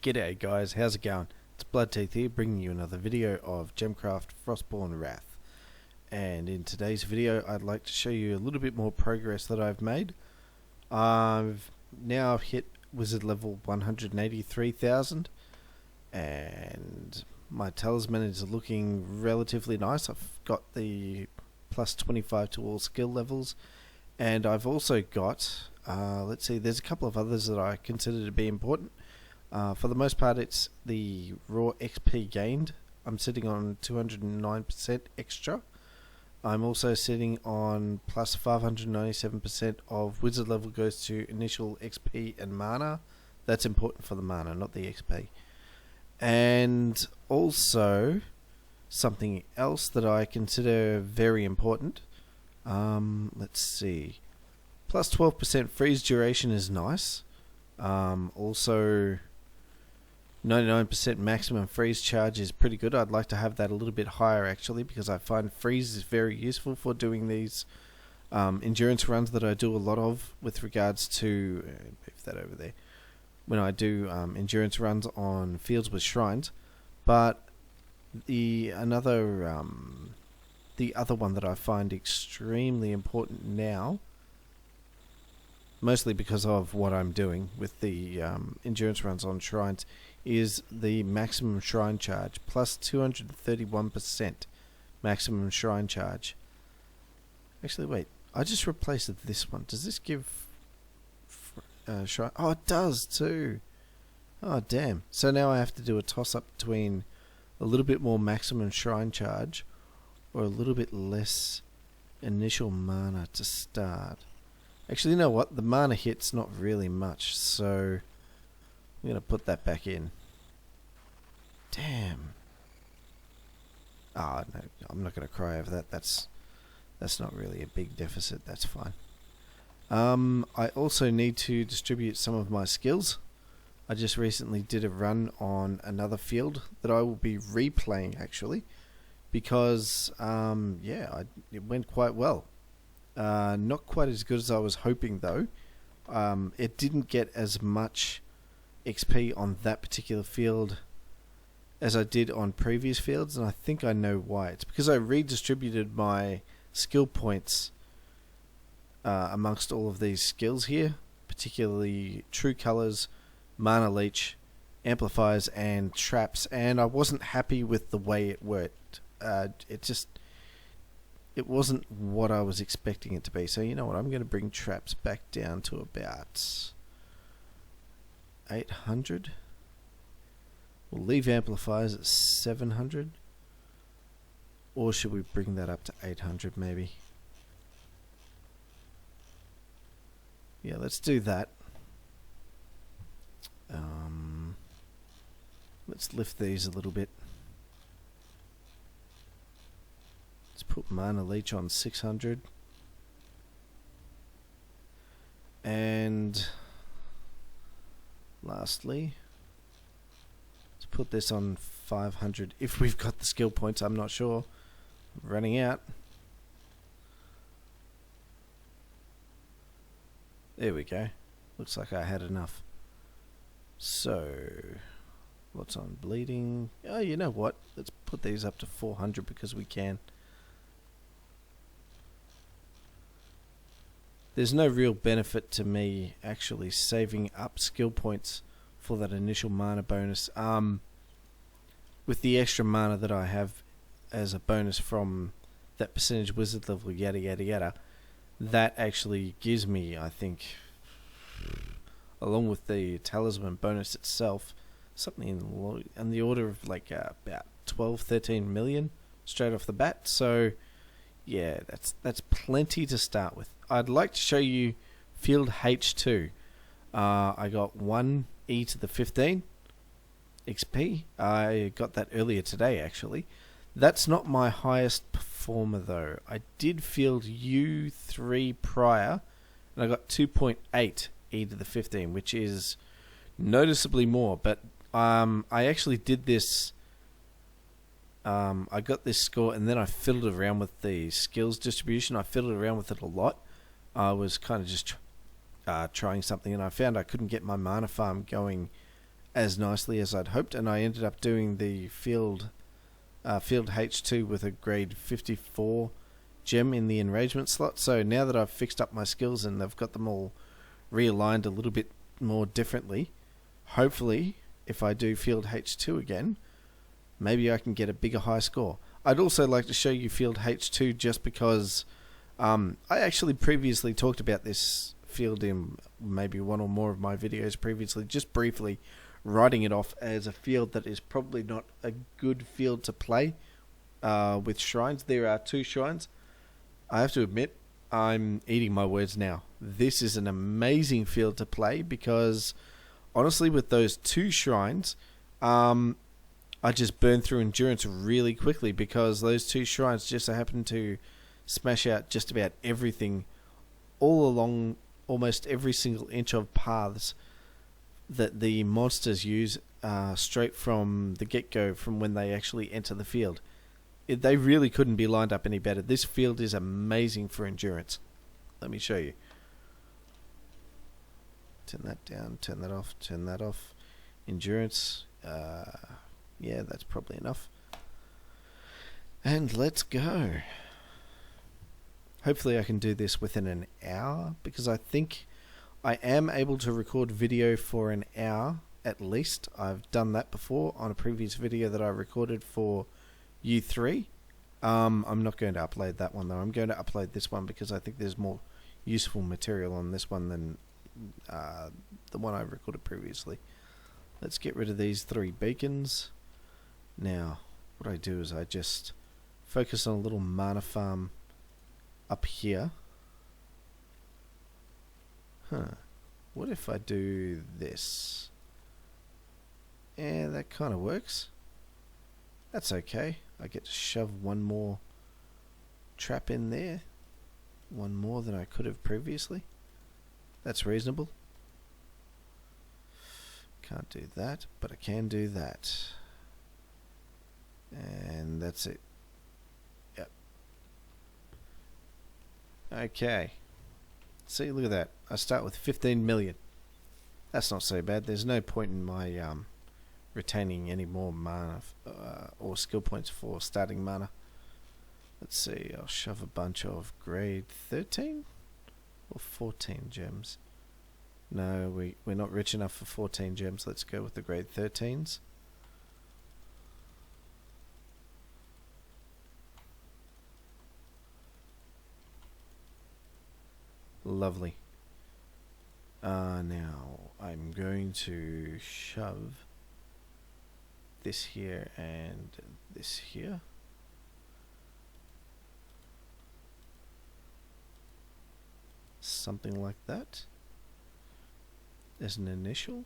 G'day guys, how's it going? It's Bloodteeth here, bringing you another video of Gemcraft Frostborn Wrath. And in today's video, I'd like to show you a little bit more progress that I've made. I've now hit wizard level 183,000, and my talisman is looking relatively nice. I've got the plus 25 to all skill levels, and I've also got, let's see, there's a couple of others that I consider to be important. For the most part, it's the raw XP gained. I'm sitting on 209% extra. I'm also sitting on plus 597% of wizard level goes to initial XP and mana. That's important for the mana, not the XP. And also, something else that I consider very important. Let's see. Plus 12% freeze duration is nice. Also, 99% maximum freeze charge is pretty good. I'd like to have that a little bit higher actually, because I find freeze is very useful for doing these endurance runs that I do a lot of with regards to move that over there, when I do endurance runs on fields with shrines. But the other one that I find extremely important now, mostly because of what I'm doing with the endurance runs on shrines, is the maximum shrine charge, plus 231% maximum shrine charge. Actually, wait, I just replaced this one. Does this give shrine? Oh, it does too. Oh, damn. So now I have to do a toss-up between a little bit more maximum shrine charge or a little bit less initial mana to start. Actually, you know what? The mana hit's not really much, so I'm going to put that back in. Damn. Ah, no, I'm not going to cry over that. That's not really a big deficit. That's fine. I also need to distribute some of my skills. I just recently did a run on another field that I will be replaying, actually, because, it went quite well. Not quite as good as I was hoping, though. It didn't get as much XP on that particular field as I did on previous fields, and I think I know why. It's because I redistributed my skill points amongst all of these skills here, particularly True Colors, Mana Leech, Amplifiers, and Traps, and I wasn't happy with the way it worked. It wasn't what I was expecting it to be. So you know what, I'm going to bring Traps back down to about 800. We'll leave Amplifiers at 700. Or should we bring that up to 800 maybe? Yeah, let's do that. Let's lift these a little bit. Let's put Mana Leech on 600. And lastly, let's put this on 500 if we've got the skill points. I'm not sure. I'm running out. There we go. Looks like I had enough. So, what's on bleeding? Oh, you know what? Let's put these up to 400 because we can. There's no real benefit to me actually saving up skill points for that initial mana bonus. With the extra mana that I have as a bonus from that percentage wizard level, yada yada yada, that actually gives me, I think, along with the talisman bonus itself, something in the order of like about 12-13 million straight off the bat. So yeah, that's plenty to start with. I'd like to show you field H2. I got 1 E to the 15 XP. I got that earlier today actually. That's not my highest performer though. I did field U3 prior, and I got 2.8 E to the 15, which is noticeably more. But I actually did this. I got this score, and then I fiddled around with the skills distribution. I fiddled around with it a lot. I was kind of just trying something, and I found I couldn't get my mana farm going as nicely as I'd hoped, and I ended up doing the field H2 with a grade 54 gem in the enragement slot. So now that I've fixed up my skills and I've got them all realigned a little bit more differently, hopefully if I do field H2 again, maybe I can get a bigger high score. I'd also like to show you field H2 just because I actually previously talked about this field in maybe one or more of my videos previously, just briefly writing it off as a field that is probably not a good field to play with shrines. There are 2 shrines. I have to admit, I'm eating my words now. This is an amazing field to play because honestly with those 2 shrines, I just burned through endurance really quickly because those 2 shrines just so happen to smash out just about everything all along almost every single inch of paths that the monsters use straight from the get-go, from when they actually enter the field. They really couldn't be lined up any better. This field is amazing for endurance. Let me show you. Turn that down, turn that off, turn that off. Endurance, yeah, that's probably enough. And let's go. Hopefully I can do this within an hour, because I think I am able to record video for an hour at least. I've done that before on a previous video that I recorded for U3. I'm not going to upload that one though. I'm going to upload this one because I think there's more useful material on this one than the one I recorded previously. Let's get rid of these 3 beacons. Now, what I do is I just focus on a little mana farm up here. What if I do this? Yeah, that kind of works. That's okay. I get to shove 1 more trap in there. 1 more than I could have previously. That's reasonable. Can't do that, but I can do that. And that's it. Yep. Okay. See, look at that. I start with 15 million. That's not so bad. There's no point in my retaining any more mana or skill points for starting mana. Let's see. I'll shove a bunch of grade 13 or 14 gems. No, we're not rich enough for 14 gems. Let's go with the grade 13s. Lovely. Now I'm going to shove this here and this here. Something like that as an initial.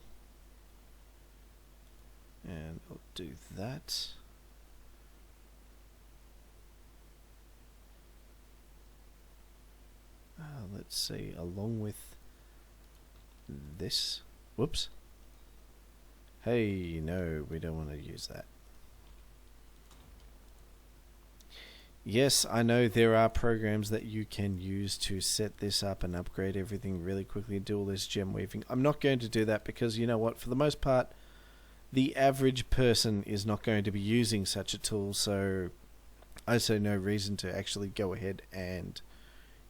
And I'll do that. Let's see, along with this. Whoops. Hey, no, we don't want to use that. Yes, I know there are programs that you can use to set this up and upgrade everything really quickly, do all this gem weaving. I'm not going to do that because, you know what, for the most part, the average person is not going to be using such a tool, so I see no reason to actually go ahead and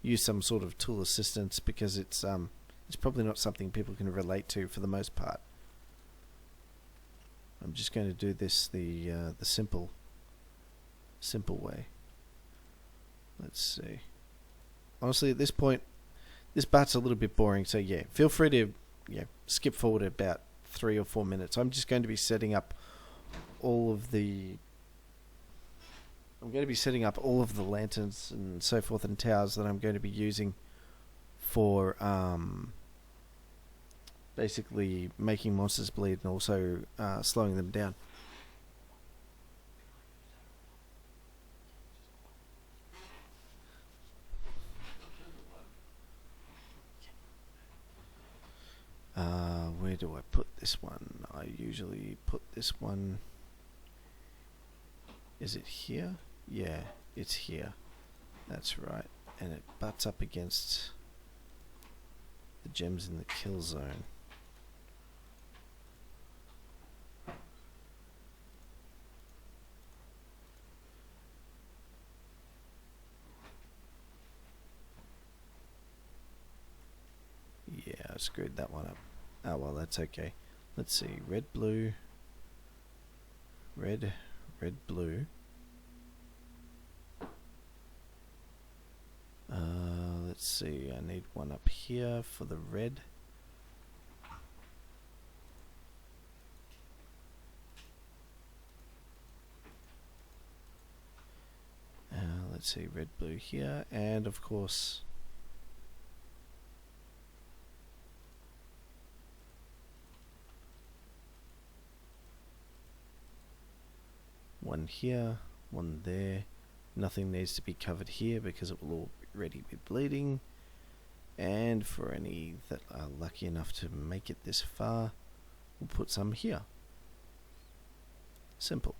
use some sort of tool assistance because it's probably not something people can relate to for the most part. I'm just going to do this the simple way. Let's see. Honestly, at this point, this part's a little bit boring, so yeah, feel free to skip forward about 3 or 4 minutes. I'm just going to be setting up all of the lanterns and so forth and towers that I'm going to be using for basically making monsters bleed and also slowing them down. Where do I put this one? I usually put this one... Is it here? Yeah, it's here. That's right. And it butts up against the gems in the kill zone. screwed that one up. Oh well, that's okay. Let's see, red, blue, red, blue. Let's see, I need one up here for the red. Let's see, red, blue here, and of course one here, one there. Nothing needs to be covered here because it will already be bleeding. And for any that are lucky enough to make it this far, we'll put some here. Simple.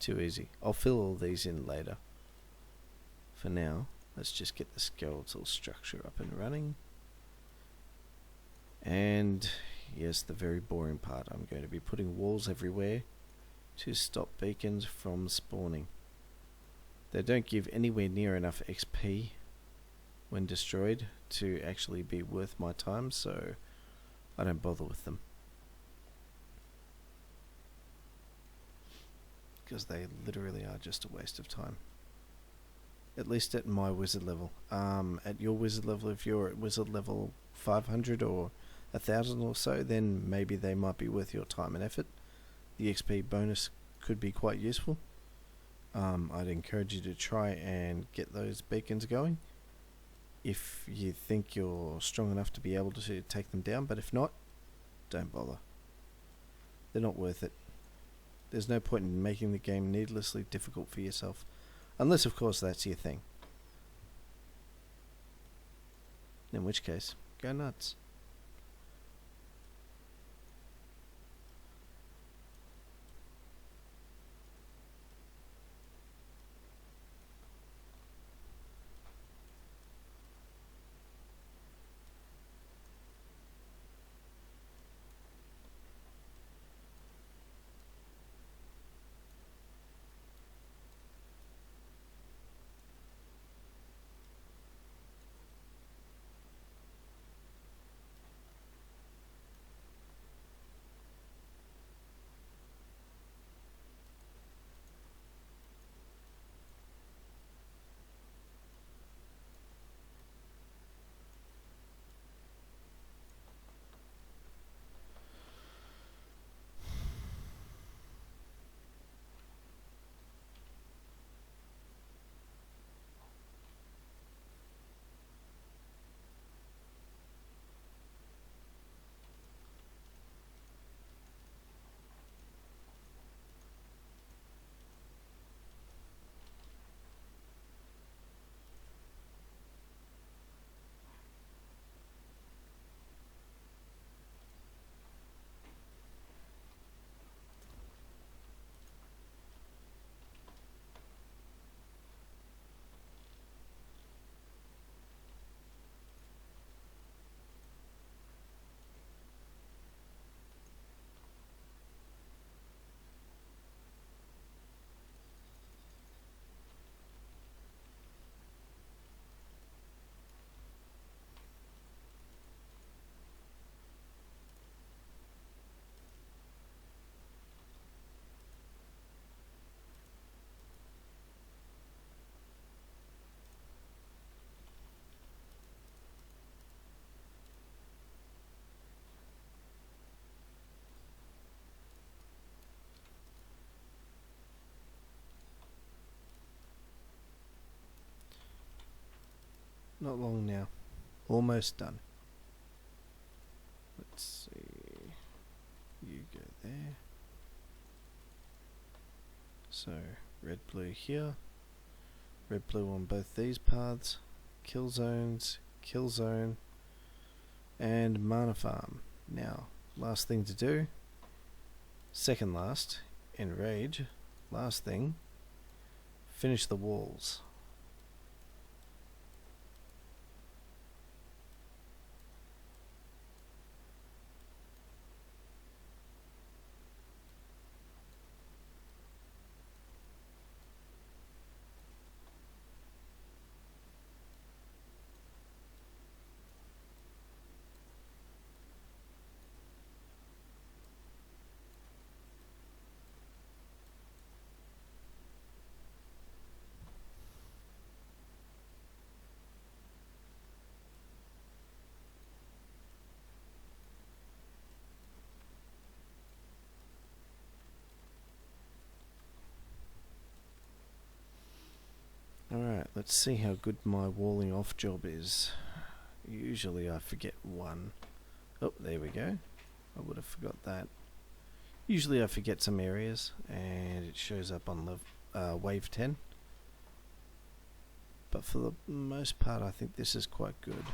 Too easy. I'll fill all these in later. For now, let's just get the skeletal structure up and running. And yes, the very boring part, I'm going to be putting walls everywhere to stop beacons from spawning. They don't give anywhere near enough XP when destroyed to actually be worth my time, so I don't bother with them. Because they literally are just a waste of time. At least at my wizard level. At your wizard level, if you're at wizard level 500 or 1000 or so, then maybe they might be worth your time and effort. The XP bonus could be quite useful. I'd encourage you to try and get those beacons going if you think you're strong enough to be able to take them down, but if not, don't bother. They're not worth it. There's no point in making the game needlessly difficult for yourself. Unless, of course, that's your thing. In which case, go nuts. Not long now. Almost done. Let's see. You go there. So, red, blue here. Red, blue on both these paths. Kill zones, kill zone, and mana farm. Now, last thing to do. Second last, enrage. Last thing, finish the walls. Alright, let's see how good my walling off job is. Usually I forget one. Oh, there we go. I would have forgot that. Usually I forget some areas and it shows up on wave 10. But for the most part I think this is quite good.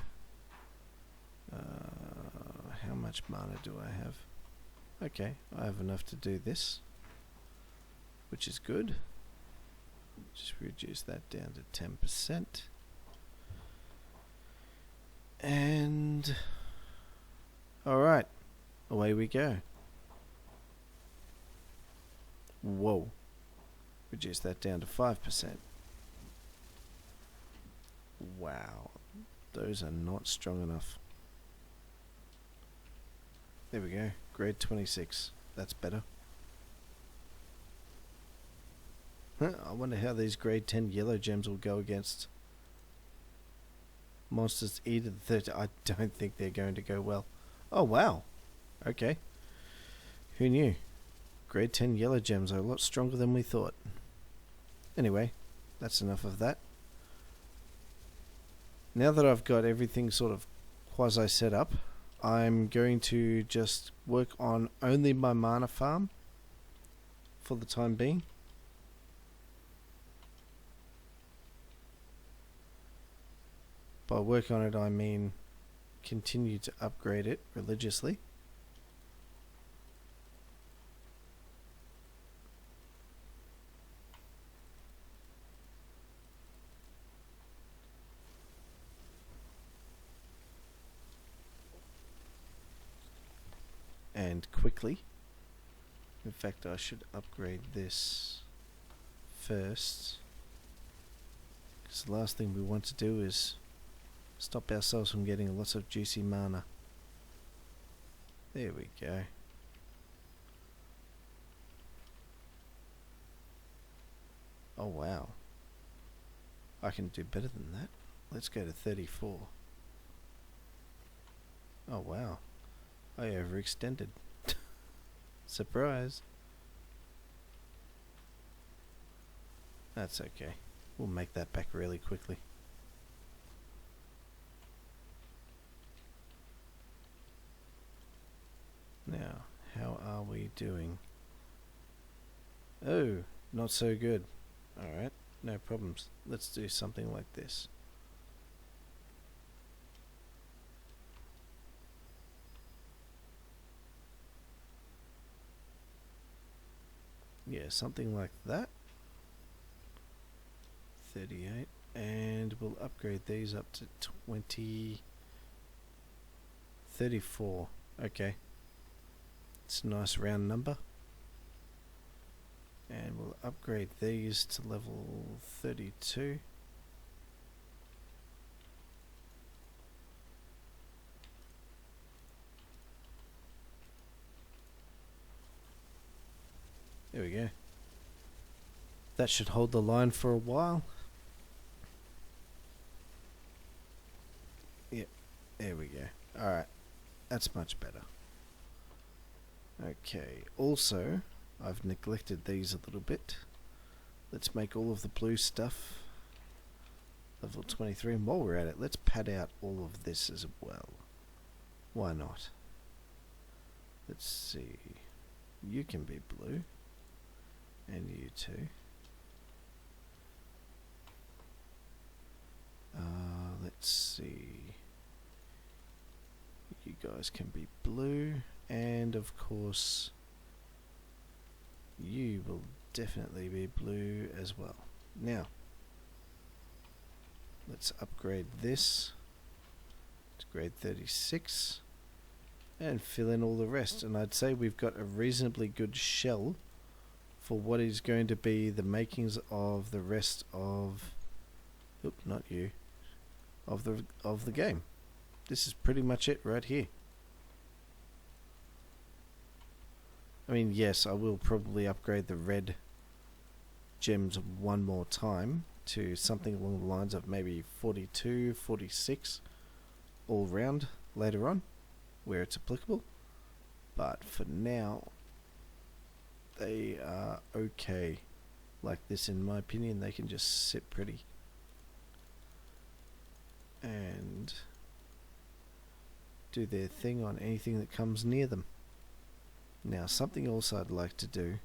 How much mana do I have? Okay, I have enough to do this, which is good. Just reduce that down to 10%. And alright, away we go. Whoa. Reduce that down to 5%. Wow. Those are not strong enough. There we go. Grade 26. That's better. I wonder how these grade 10 yellow gems will go against monsters E to the 30. I don't think they're going to go well. Oh wow. Okay. Who knew? Grade 10 yellow gems are a lot stronger than we thought. Anyway, that's enough of that. Now that I've got everything sort of quasi set up, I'm going to just work on only my mana farm for the time being. By work on it I mean continue to upgrade it religiously. And quickly. In fact, I should upgrade this first, because the last thing we want to do is stop ourselves from getting lots of juicy mana. There we go. Oh wow. I can do better than that. Let's go to 34. Oh wow. I overextended. Surprise. That's okay. We'll make that back really quickly. Now, how are we doing? Oh, not so good. Alright, no problems. Let's do something like this. Yeah, something like that. 38. And we'll upgrade these up to 20. 34. Okay. It's a nice round number. And we'll upgrade these to level 32. There we go. That should hold the line for a while. Yep, there we go. Alright, that's much better. Okay, also, I've neglected these a little bit. Let's make all of the blue stuff level 23, and while we're at it, let's pad out all of this as well. Why not? Let's see. You can be blue. And you too. Let's see. You guys can be blue, and of course you will definitely be blue as well. Now let's upgrade this to grade 36 and fill in all the rest, and I'd say we've got a reasonably good shell for what is going to be the makings of the rest of not you of the game. This is pretty much it right here. I mean, yes, I will probably upgrade the red gems one more time to something along the lines of maybe 42, 46 all round later on where it's applicable, but for now they are okay like this. In my opinion, they can just sit pretty. and do their thing on anything that comes near them. Now, something else I'd like to do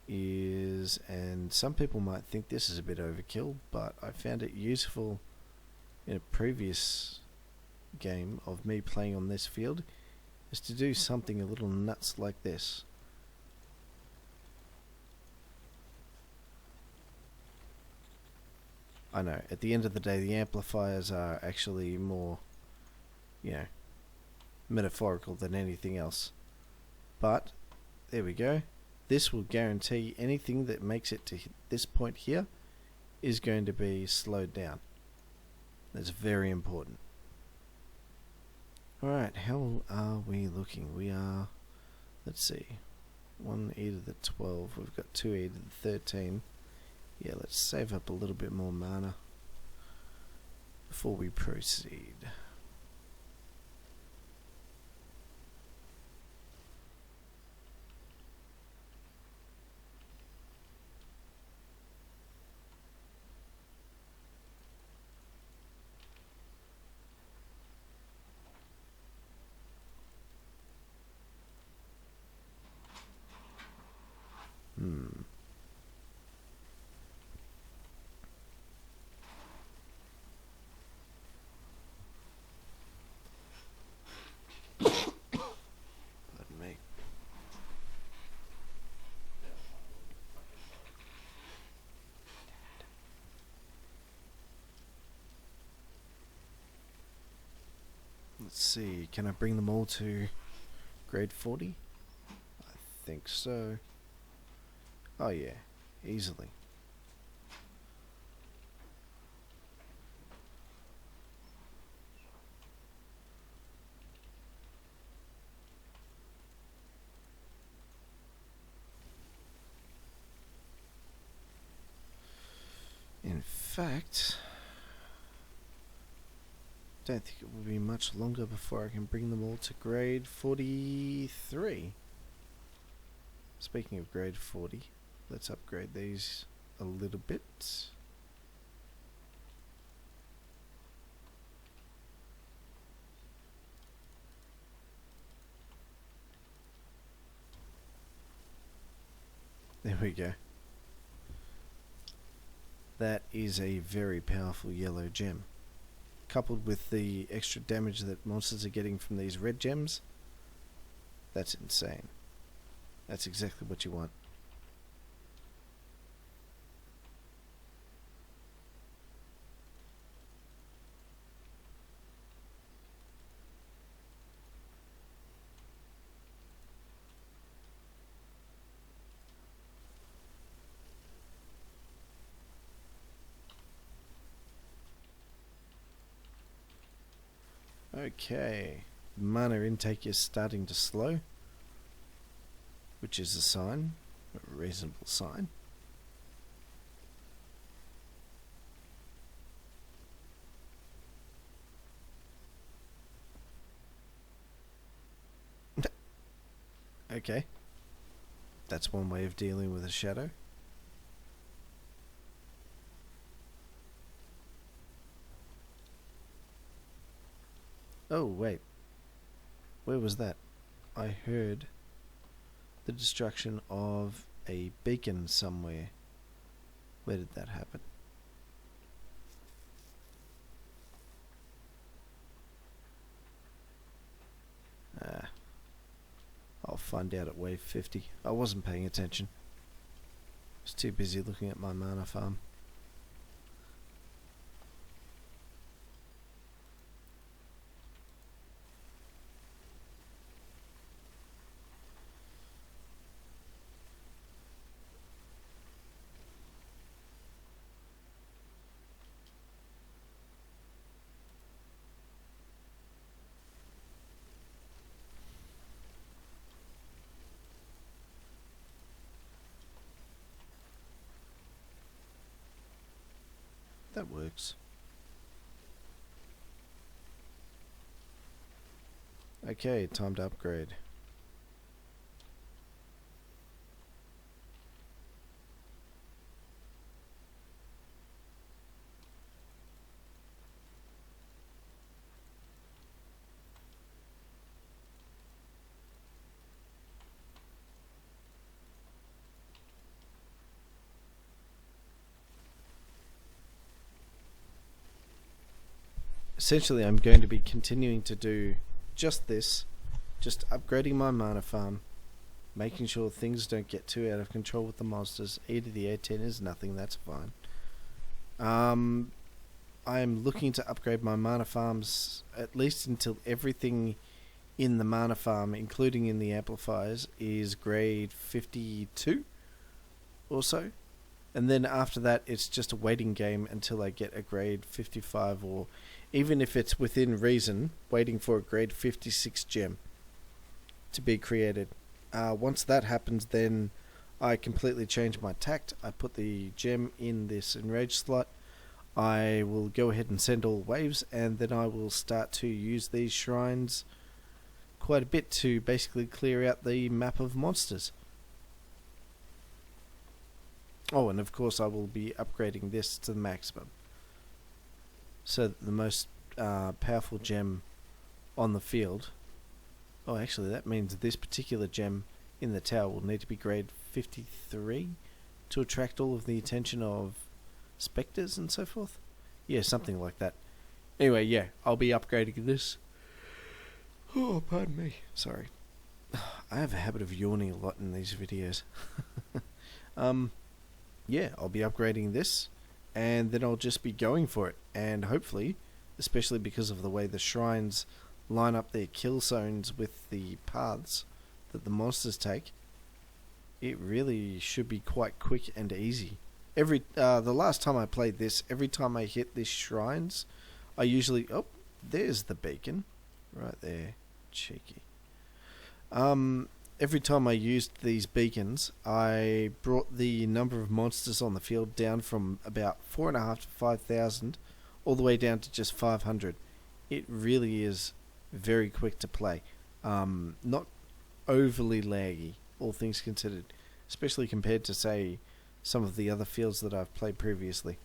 is, and some people might think this is a bit overkill, but I found it useful in a previous game of me playing on this field, is to do something a little nuts like this. I know, at the end of the day, the amplifiers are actually more, metaphorical than anything else. But, there we go. This will guarantee anything that makes it to this point here is going to be slowed down. That's very important. Alright, how are we looking? We are, let's see, 1 e to the 12, we've got 2 e to the 13. Yeah, let's save up a little bit more mana before we proceed. Pardon me. Let's see, can I bring them all to grade 40? I think so. Oh yeah, easily. In fact, don't think it will be much longer before I can bring them all to grade 43. Speaking of grade 40, let's upgrade these a little bit. There we go. That is a very powerful yellow gem. Coupled with the extra damage that monsters are getting from these red gems, that's insane. That's exactly what you want. Okay, mana intake is starting to slow, which is a sign, a reasonable sign. Okay, that's one way of dealing with a shadow. Oh, wait. Where was that? I heard the destruction of a beacon somewhere. Where did that happen? I'll find out at wave 50. I wasn't paying attention. I was too busy looking at my mana farm. That works. Okay, time to upgrade. essentially I'm going to be continuing to do just this, just upgrading my mana farm, making sure things don't get too out of control with the monsters. E to the A10 is nothing, that's fine. I'm looking to upgrade my mana farms at least until everything in the mana farm, including in the amplifiers, is grade 52 or so. And then after that, it's just a waiting game until I get a grade 55, or even if it's within reason, waiting for a grade 56 gem to be created. Once that happens, then I completely change my tact. I put the gem in this enrage slot. I will go ahead and send all waves, and then I will start to use these shrines quite a bit to basically clear out the map of monsters. Oh, and of course I will be upgrading this to the maximum, so that the most powerful gem on the field... Oh, actually that means this particular gem in the tower will need to be grade 53 to attract all of the attention of specters and so forth. Yeah, something like that. Anyway, yeah, I'll be upgrading this. Oh, pardon me. Sorry. I have a habit of yawning a lot in these videos. Yeah, I'll be upgrading this, and then I'll just be going for it. And hopefully, especially because of the way the shrines line up their kill zones with the paths that the monsters take, it really should be quite quick and easy. The last time I played this, every time I hit these shrines, I usually... Oh, there's the beacon. Right there. Cheeky. Every time I used these beacons, I brought the number of monsters on the field down from about 4,500 to 5,000 all the way down to just 500. It really is very quick to play. Not overly laggy, all things considered, especially compared to, say, some of the other fields that I've played previously.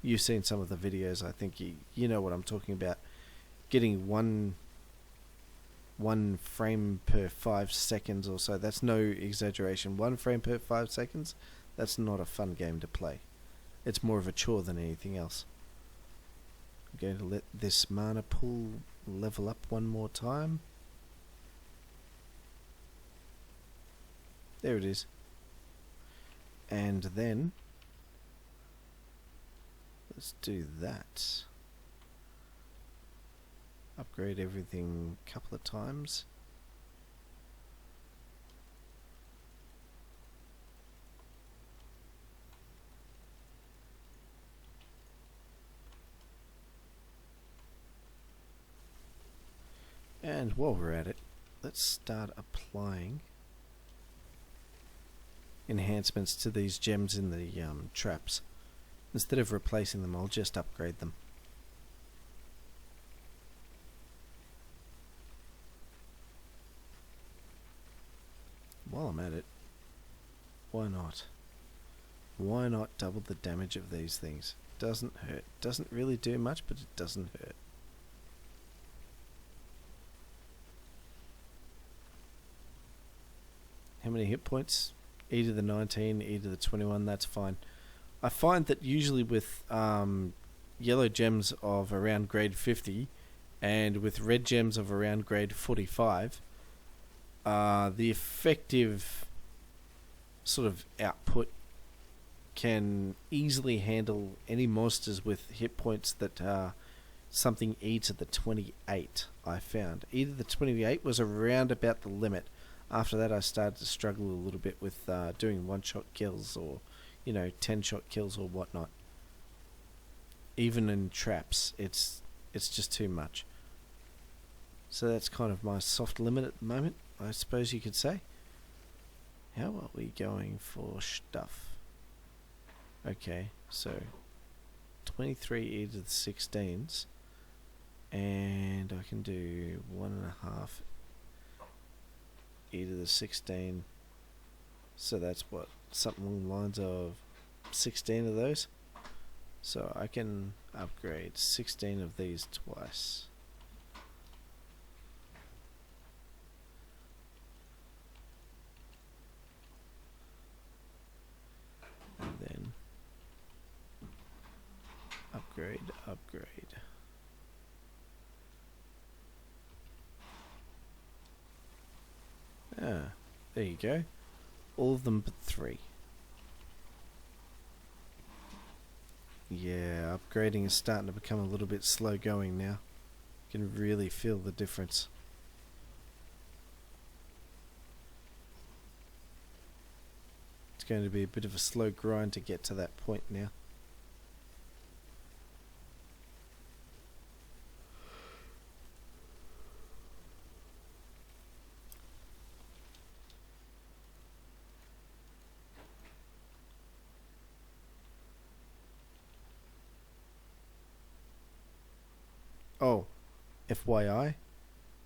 You've seen some of the videos, I think you know what I'm talking about. Getting one frame per 5 seconds or so. That's no exaggeration. 1 frame per 5 seconds, that's not a fun game to play. It's more of a chore than anything else. I'm going to let this mana pool level up one more time. There it is. And then let's do that. Upgrade everything a couple of times. And while we're at it, let's start applying enhancements to these gems in the traps. Instead of replacing them, I'll just upgrade them. While I'm at it, why not? Why not double the damage of these things? Doesn't hurt. Doesn't really do much, but it doesn't hurt. How many hit points? E to the 19, E to the 21, that's fine. I find that usually with yellow gems of around grade 50 and with red gems of around grade 45, the effective sort of output can easily handle any monsters with hit points that are something E to the 28, I found. E to the 28 was around about the limit. After that I started to struggle a little bit with doing one-shot kills or, 10-shot kills or whatnot. Even in traps, it's just too much. So that's kind of my soft limit at the moment, I suppose you could say. How are we going for stuff? Okay, so 23 E to the 16s, and I can do 1.5 E to the 16, so that's what, something along the lines of 16 of those. So I can upgrade 16 of these twice. And then upgrade, upgrade. Ah, there you go. All of them but 3. Yeah, upgrading is starting to become a little bit slow going now. You can really feel the difference. It's going to be a bit of a slow grind to get to that point now. Oh, FYI,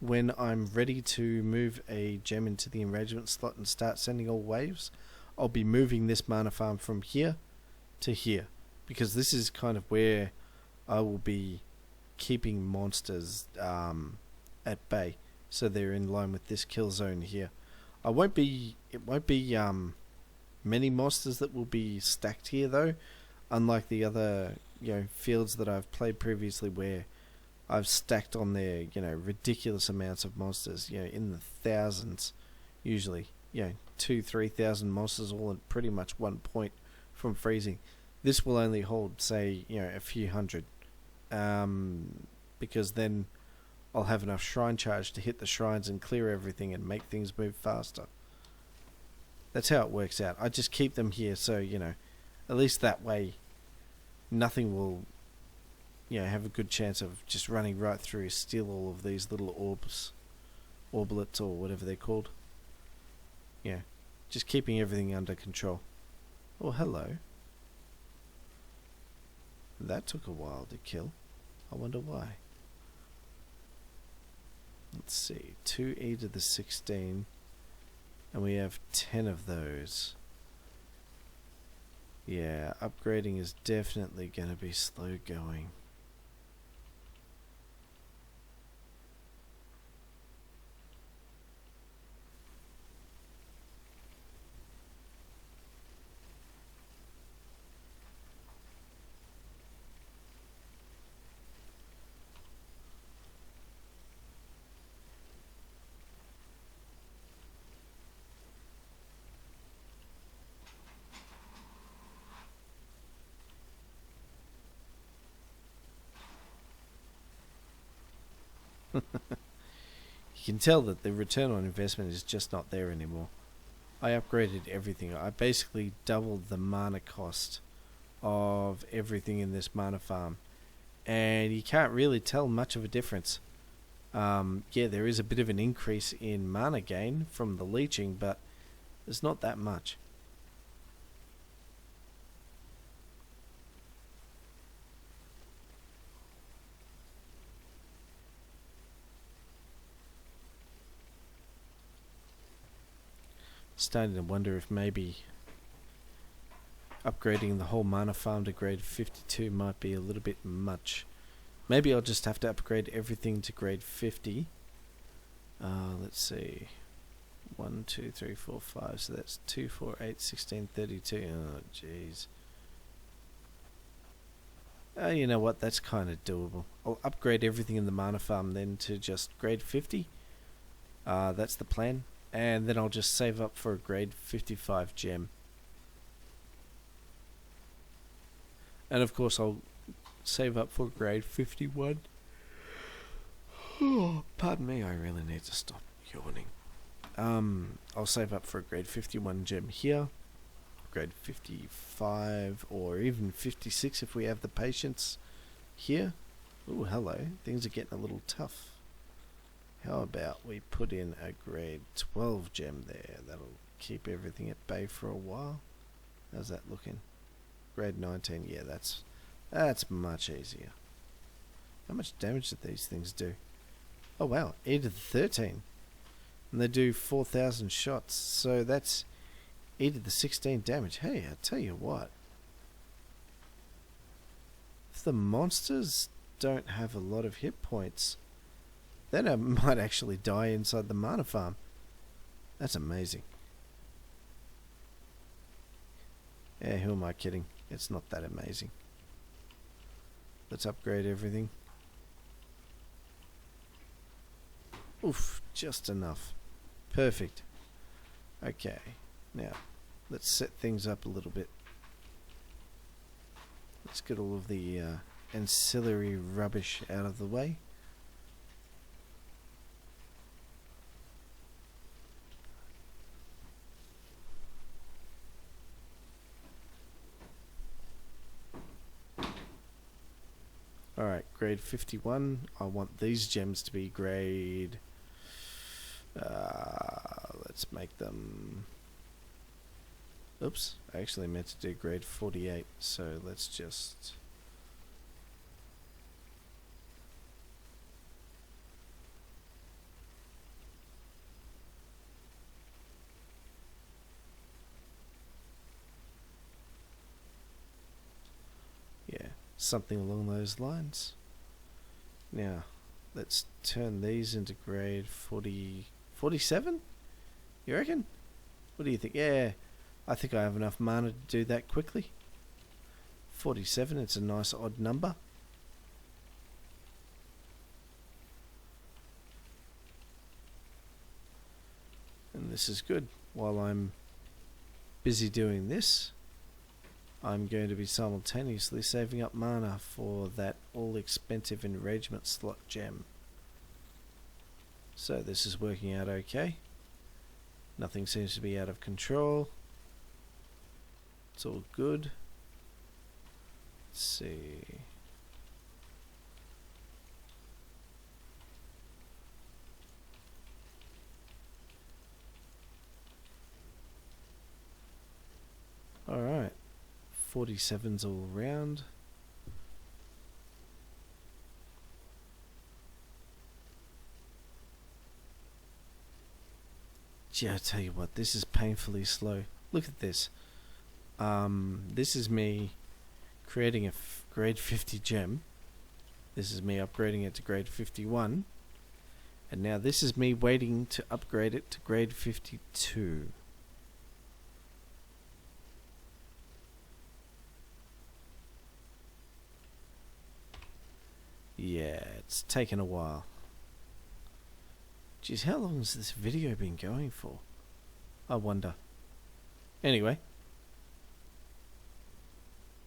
when I'm ready to move a gem into the enragement slot and start sending all waves, I'll be moving this mana farm from here to here, because this is kind of where I will be keeping monsters at bay, so they're in line with this kill zone here. It won't be many monsters that will be stacked here though, unlike the other fields that I've played previously where I've stacked on there, ridiculous amounts of monsters, in the thousands, usually, 2,000-3,000 monsters all at pretty much one point from freezing. This will only hold, say, a few hundred, because then I'll have enough shrine charge to hit the shrines and clear everything and make things move faster. That's how it works out. I just keep them here, so at least that way, nothing will have a good chance of just running right through, steal all of these little orbs, orblets or whatever they're called. Just keeping everything under control. Oh, hello. That took a while to kill. I wonder why. Let's see, 2e to the 16, and we have 10 of those. Yeah, upgrading is definitely going to be slow going. You can tell that the return on investment is just not there anymore. I upgraded everything. I basically doubled the mana cost of everything in this mana farm, and you can't really tell much of a difference. Yeah, there is a bit of an increase in mana gain from the leeching, but it's not that much. Starting to wonder if maybe upgrading the whole mana farm to grade 52 might be a little bit much. Maybe I'll just have to upgrade everything to grade 50. Let's see. 1, 2, 3, 4, 5. So that's 2, 4, 8, 16, 32. Oh, jeez. You know what? That's kind of doable. I'll upgrade everything in the mana farm then to just grade 50. That's the plan. And then I'll just save up for a grade 55 gem. And of course I'll save up for grade 51. Oh, pardon me, I really need to stop yawning. I'll save up for a grade 51 gem here. Grade 55 or even 56 if we have the patience here. Oh, hello. Things are getting a little tough. How about we put in a grade 12 gem there? That'll keep everything at bay for a while. How's that looking? Grade 19, yeah, that's much easier. How much damage did these things do? Oh wow, e to the 13. And they do 4,000 shots, so that's e to the 16 damage. Hey, I tell you what. If the monsters don't have a lot of hit points, then I might actually die inside the mana farm. That's amazing. Yeah, who am I kidding? It's not that amazing. Let's upgrade everything. Oof, just enough. Perfect. Okay, now let's set things up a little bit. Let's get all of the ancillary rubbish out of the way. Alright, grade 51. I want these gems to be grade... let's make them... Oops, I actually meant to do grade 48, so let's just... yeah, something along those lines. Now, let's turn these into grade 47? You reckon? What do you think? Yeah, I think I have enough mana to do that quickly. 47, it's a nice odd number. And this is good. While I'm busy doing this, I'm going to be simultaneously saving up mana for that all-expensive enragement slot gem. So this is working out okay. Nothing seems to be out of control. It's all good. Let's see. Alright. 47's all round. Gee, I tell you what, this is painfully slow. Look at this. This is me creating a grade 50 gem. This is me upgrading it to grade 51. And now this is me waiting to upgrade it to grade 52. Yeah, it's taken a while. Geez, how long has this video been going for? I wonder. Anyway.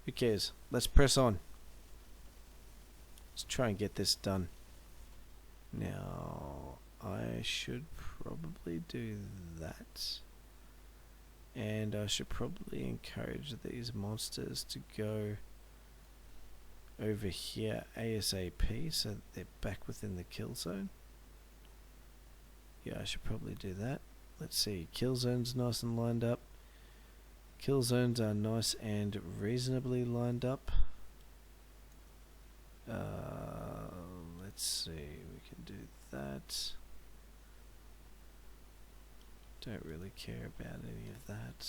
Who cares? Let's press on. Let's try and get this done. Now, I should probably do that. And I should probably encourage these monsters to go over here ASAP so that they're back within the kill zone. Yeah, I should probably do that. Let's see, kill zone's nice and lined up. Kill zones are nice and reasonably lined up. Let's see, we can do that. Don't really care about any of that.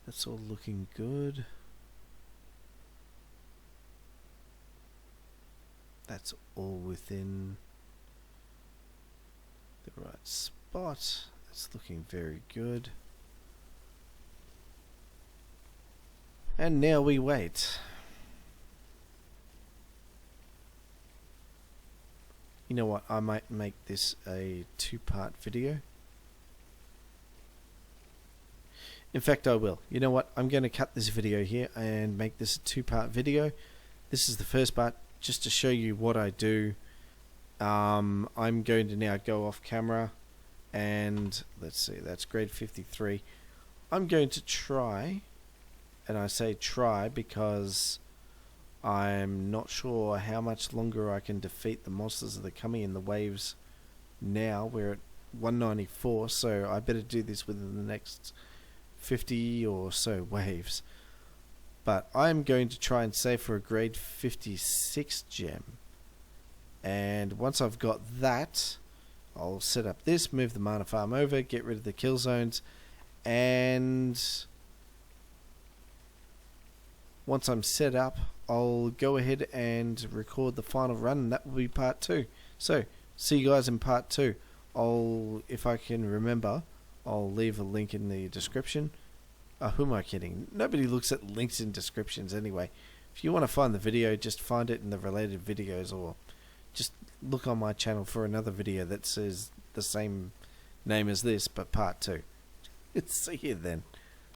That's all looking good. That's all within the right spot. That's looking very good. And now we wait. You know what, I might make this a two-part video. In fact, I will. You know what, I'm going to cut this video here and make this a two-part video. This is the first part, just to show you what I do. I'm going to now go off camera and let's see, that's grade 53. I'm going to try, and I say try because I'm not sure how much longer I can defeat the monsters that are coming in the waves now. We're at 194, so I better do this within the next 50 or so waves. But I'm going to try and save for a grade 56 gem. And once I've got that, I'll set up this, move the mana farm over, get rid of the kill zones, and once I'm set up, I'll go ahead and record the final run, and that will be part 2. So, see you guys in part 2. If I can remember, I'll leave a link in the description. Who am I kidding? Nobody looks at links in descriptions anyway. If you want to find the video, just find it in the related videos, or just look on my channel for another video that says the same name as this but part 2. See you then.